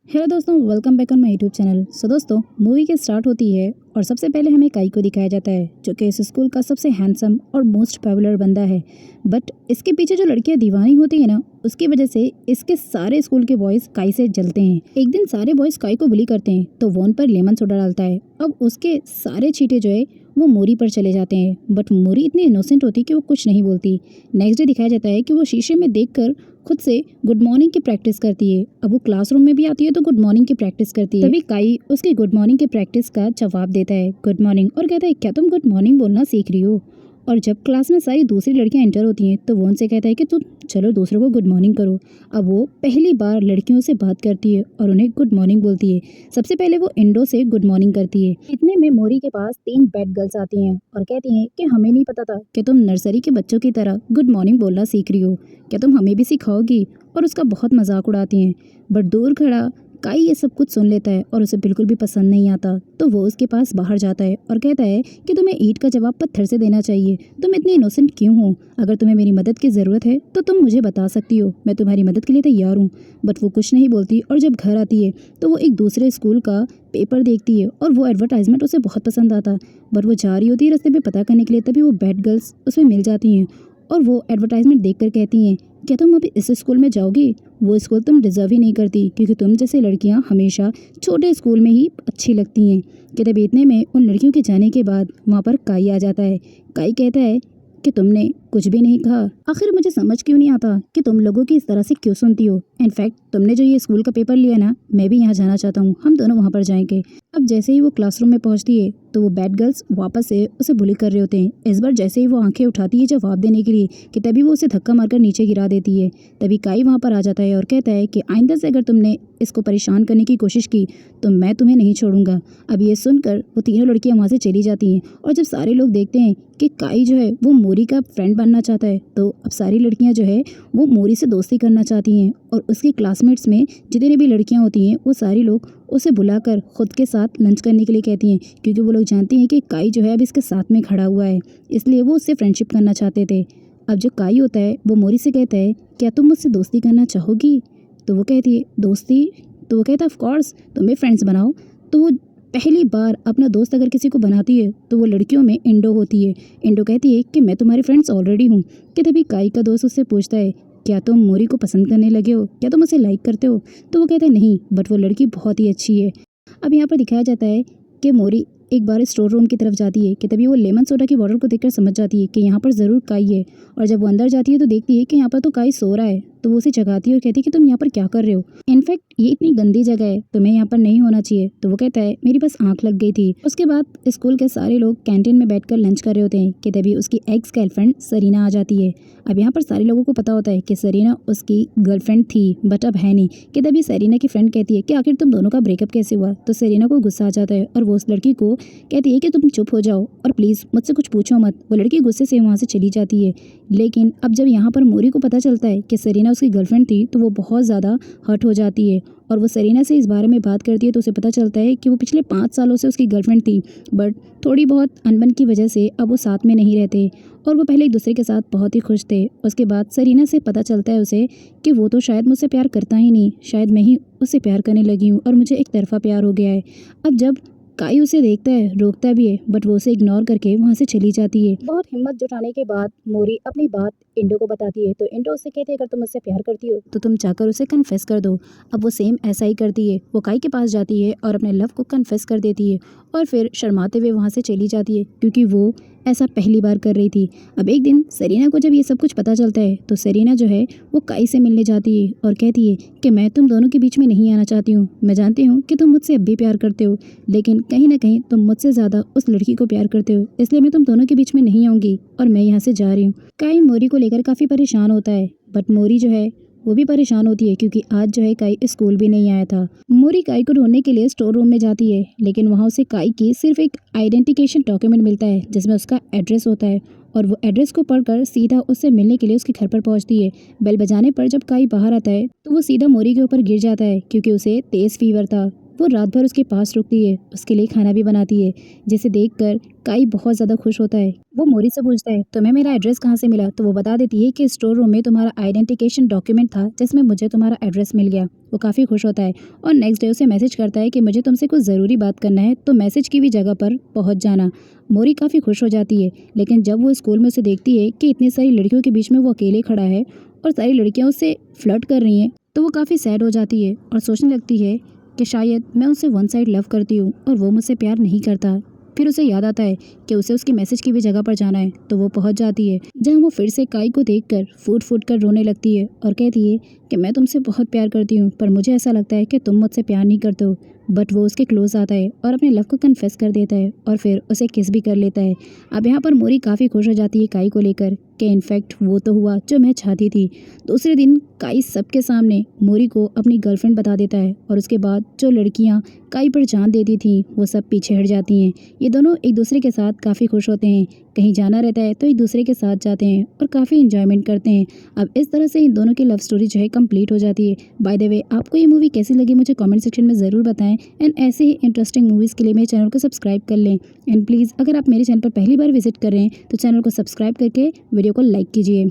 Hello दोस्तों, welcome back on my YouTube channel. दोस्तों, movie के स्टार्ट होती है और सबसे पहले हमें काई को दिखाया जाता है, जो कि इस स्कूल का सबसे हैंडसम और मोस्ट पॉपुलर बंदा है। बट इसके पीछे जो लड़कियां दीवानी होती है ना, उसकी वजह से इसके सारे स्कूल के बॉयज काई से जलते हैं। एक दिन सारे बॉयज काई को बुली करते हैं तो वो उन पर लेमन सोडा डालता है। अब उसके सारे चीटे जो है वो मोरी पर चले जाते हैं, बट मोरी इतनी इनोसेंट होती है कि वो कुछ नहीं बोलती। नेक्स्ट डे दिखाया जाता है कि वो शीशे में देखकर खुद से गुड मॉर्निंग की प्रैक्टिस करती है। अब वो क्लासरूम में भी आती है तो गुड मॉर्निंग की प्रैक्टिस करती है। तभी काई उसकी गुड मॉर्निंग की प्रैक्टिस का जवाब देता है गुड मॉर्निंग, और कहता है क्या तुम गुड मॉर्निंग बोलना सीख रही हो। और जब क्लास में सारी दूसरी लड़कियां एंटर होती हैं तो वो उनसे कहता है कि तुम चलो दूसरों को गुड मॉर्निंग करो। अब वो पहली बार लड़कियों से बात करती है और उन्हें गुड मॉर्निंग बोलती है। सबसे पहले वो इंडो से गुड मॉर्निंग करती है। इतने में मोरी के पास 3 बैड गर्ल्स आती हैं और कहती हैं कि हमें नहीं पता था कि तुम नर्सरी के बच्चों की तरह गुड मॉर्निंग बोलना सीख रही हो, क्या तुम हमें भी सिखाओगी। और उसका बहुत मजाक उड़ाती हैं। बट दूर खड़ा काई ये सब कुछ सुन लेता है और उसे बिल्कुल भी पसंद नहीं आता, तो वो उसके पास बाहर जाता है और कहता है कि तुम्हें ईंट का जवाब पत्थर से देना चाहिए। तुम इतनी इनोसेंट क्यों हो? अगर तुम्हें मेरी मदद की ज़रूरत है तो तुम मुझे बता सकती हो, मैं तुम्हारी मदद के लिए तैयार हूँ। बट वो कुछ नहीं बोलती और जब घर आती है तो वो एक दूसरे स्कूल का पेपर देखती है और वो एडवर्टाइजमेंट उसे बहुत पसंद आता। बट वो जा रही होती है रास्ते में पता करने के लिए, तभी वो बैड गर्ल्स उसमें मिल जाती हैं और वो एडवर्टाइजमेंट देखकर कहती हैं क्या तुम अभी इस स्कूल में जाओगी? वो स्कूल तुम डिजर्व ही नहीं करती, क्योंकि तुम जैसे लड़कियां हमेशा छोटे स्कूल में ही अच्छी लगती हैं। कि तभी इतने में उन लड़कियों के जाने के बाद वहाँ पर काई आ जाता है। काई कहता है कि तुमने कुछ भी नहीं कहा। आखिर मुझे समझ क्यों नहीं आता कि तुम लोगों की इस तरह से क्यों सुनती हो। इनफैक्ट तुमने जो ये स्कूल का पेपर लिया ना, मैं भी यहाँ जाना चाहता हूँ, हम दोनों वहाँ पर जाएंगे। अब जैसे ही वो क्लासरूम में पहुँचती है तो वो बैड गर्ल्स वापस से उसे बुली कर रहे होते हैं। इस बार जैसे ही वो आंखें उठाती है जवाब देने के लिए, कि तभी वो उसे धक्का मारकर नीचे गिरा देती है। तभी काई वहाँ पर आ जाता है और कहता है कि आइंदा से अगर तुमने इसको परेशान करने की कोशिश की तो मैं तुम्हें नहीं छोड़ूंगा। अब ये सुनकर वो तीनों लड़कियां वहाँ से चली जाती हैं। और जब सारे लोग देखते हैं कि काई जो है वो मोरी का फ्रेंड बनना चाहता है, तो अब सारी लड़कियां जो है वो मोरी से दोस्ती करना चाहती हैं। और उसकी क्लासमेट्स में जितनी भी लड़कियां होती हैं वो सारी लोग उसे बुलाकर खुद के साथ लंच करने के लिए कहती हैं, क्योंकि वो लोग जानती हैं कि काई जो है अब इसके साथ में खड़ा हुआ है, इसलिए वो उससे फ्रेंडशिप करना चाहते थे। अब जो काई होता है वो मोरी से कहता है क्या तुम मुझसे दोस्ती करना चाहोगी? तो वो कहती है दोस्ती? तो वो कहता है ऑफ कोर्स, तुम्हें फ्रेंड्स बनाओ। तो वो पहली बार अपना दोस्त अगर किसी को बनाती है तो वो लड़कियों में इंडो होती है। इंडो कहती है कि मैं तुम्हारी फ्रेंड्स ऑलरेडी हूँ। कि तभी काई का दोस्त उससे पूछता है क्या तुम मोरी को पसंद करने लगे हो, क्या तुम उसे लाइक करते हो? तो वो कहता है नहीं, बट वो लड़की बहुत ही अच्छी है। अब यहाँ पर दिखाया जाता है कि मोरी एक बार स्टोर रूम की तरफ जाती है, कि तभी वो लेमन सोडा की बॉटल को देखकर समझ जाती है कि यहाँ पर ज़रूर काई है। और जब वो अंदर जाती है तो देखती है कि यहाँ पर तो काई सो रहा है, तो वो उसे जगाती है और कहती है कि तुम यहाँ पर क्या कर रहे हो? इनफैक्ट ये इतनी गंदी जगह है, तुम्हें यहाँ पर नहीं होना चाहिए। तो वो कहता है मेरी बस आंख लग गई थी। उसके बाद स्कूल के सारे लोग कैंटीन में बैठकर लंच कर रहे होते हैं, कि तभी उसकी एक्स गर्लफ्रेंड सरीना आ जाती है। अब यहाँ पर सारे लोगों को पता होता है कि सरीना उसकी गर्लफ्रेंड थी, बट अब है नहीं। कि तभी सरीना की फ्रेंड कहती है कि आखिर तुम दोनों का ब्रेकअप कैसे हुआ? तो सरीना को गुस्सा आ जाता है और वो उस लड़की को कहती है कि तुम चुप हो जाओ और प्लीज़ मुझसे कुछ पूछो मत। वो लड़की गुस्से से वहाँ से चली जाती है। लेकिन अब जब यहाँ पर मोरी को पता चलता है कि सरीना उसकी गर्लफ्रेंड थी तो वो बहुत ज़्यादा हर्ट हो जाती है और वो सरीना से इस बारे में बात करती है। तो उसे पता चलता है कि वो पिछले 5 सालों से उसकी गर्लफ्रेंड थी, बट थोड़ी बहुत अनबन की वजह से अब वो साथ में नहीं रहते। और वो पहले एक दूसरे के साथ बहुत ही खुश थे। उसके बाद सरीना से पता चलता है उसे कि वो तो शायद मुझसे प्यार करता ही नहीं, शायद मैं ही उससे प्यार करने लगी हूँ और मुझे एक तरफा प्यार हो गया है। अब जब काई उसे देखता है, रोकता भी है, बट वो उसे इग्नोर करके वहाँ से चली जाती है। बहुत हिम्मत जुटाने के बाद मोरी अपनी बात इंडो को बताती है। तो इंडो उससे कहती है अगर तुम मुझसे प्यार करती हो तो तुम जाकर उसे कन्फेस कर दो। अब वो सेम ऐसा ही करती है। वो काई के पास जाती है और अपने लव को कन्फेस कर देती है और फिर शर्माते हुए वहाँ से चली जाती है, क्योंकि वो ऐसा पहली बार कर रही थी। अब एक दिन सरीना को जब ये सब कुछ पता चलता है तो सरीना जो है वो काई से मिलने जाती है और कहती है कि मैं तुम दोनों के बीच में नहीं आना चाहती हूँ। मैं जानती हूँ कि तुम मुझसे अब भी प्यार करते हो, लेकिन कहीं ना कहीं तुम मुझसे ज़्यादा उस लड़की को प्यार करते हो, इसलिए मैं तुम दोनों के बीच में नहीं आऊँगी और मैं यहाँ से जा रही हूँ। काई मोरी को लेकर काफ़ी परेशान होता है, बट मोरी जो है वो भी परेशान होती है, क्योंकि आज जो है काई स्कूल भी नहीं आया था। मोरी काई को ढूंढने के लिए स्टोर रूम में जाती है, लेकिन वहाँ उसे काई की सिर्फ एक आइडेंटिफिकेशन डॉक्यूमेंट मिलता है जिसमें उसका एड्रेस होता है। और वो एड्रेस को पढ़कर सीधा उससे मिलने के लिए उसके घर पर पहुंचती है। बेल बजाने पर जब काई बाहर आता है तो वो सीधा मोरी के ऊपर गिर जाता है, क्योंकि उसे तेज फीवर था। वो रात भर उसके पास रुकती है, उसके लिए खाना भी बनाती है, जिसे देखकर काई बहुत ज़्यादा खुश होता है। वो मोरी से पूछता है, तुम्हें मेरा एड्रेस कहाँ से मिला? तो वो बता देती है कि स्टोर रूम में तुम्हारा आइडेंटिफिकेशन डॉक्यूमेंट था जिसमें मुझे तुम्हारा एड्रेस मिल गया। वो काफ़ी खुश होता है और नेक्स्ट डे उसे मैसेज करता है कि मुझे तुमसे कुछ ज़रूरी बात करना है, तो मैसेज की भी जगह पर पहुँच जाना। मोरी काफ़ी खुश हो जाती है, लेकिन जब वो स्कूल में उसे देखती है कि इतनी सारी लड़कियों के बीच में वो अकेले खड़ा है और सारी लड़कियां उससे फ्लर्ट कर रही हैं, तो वो काफ़ी सैड हो जाती है और सोचने लगती है कि शायद मैं उससे वन साइड लव करती हूँ और वो मुझसे प्यार नहीं करता। फिर उसे याद आता है कि उसे उसकी मैसेज की भी जगह पर जाना है, तो वो पहुंच जाती है, जहां वो फिर से काई को देखकर फूट फूट कर रोने लगती है और कहती है कि मैं तुमसे बहुत प्यार करती हूँ, पर मुझे ऐसा लगता है कि तुम मुझसे प्यार नहीं करते हो। बट वो उसके क्लोज आता है और अपने लव को कन्फेस कर देता है और फिर उसे किस भी कर लेता है। अब यहाँ पर मोरी काफ़ी खुश हो जाती है काई को लेकर कि इनफैक्ट वो तो हुआ जो मैं चाहती थी। दूसरे दिन काई सबके सामने मोरी को अपनी गर्लफ्रेंड बता देता है और उसके बाद जो लड़कियाँ काई पर जान देती थी वो सब पीछे हट जाती हैं। ये दोनों एक दूसरे के साथ काफ़ी खुश होते हैं, कहीं जाना रहता है तो एक दूसरे के साथ जाते हैं और काफ़ी इंजॉयमेंट करते हैं। अब इस तरह से इन दोनों की लव स्टोरी जो है कंप्लीट हो जाती है। बाय द वे, आपको ये मूवी कैसी लगी मुझे कमेंट सेक्शन में ज़रूर बताएं एंड ऐसे ही इंटरेस्टिंग मूवीज़ के लिए मेरे चैनल को सब्सक्राइब कर लें। एंड प्लीज़, अगर आप मेरे चैनल पर पहली बार विजिट कर रहे हैं तो चैनल को सब्सक्राइब करके वीडियो को लाइक कीजिए।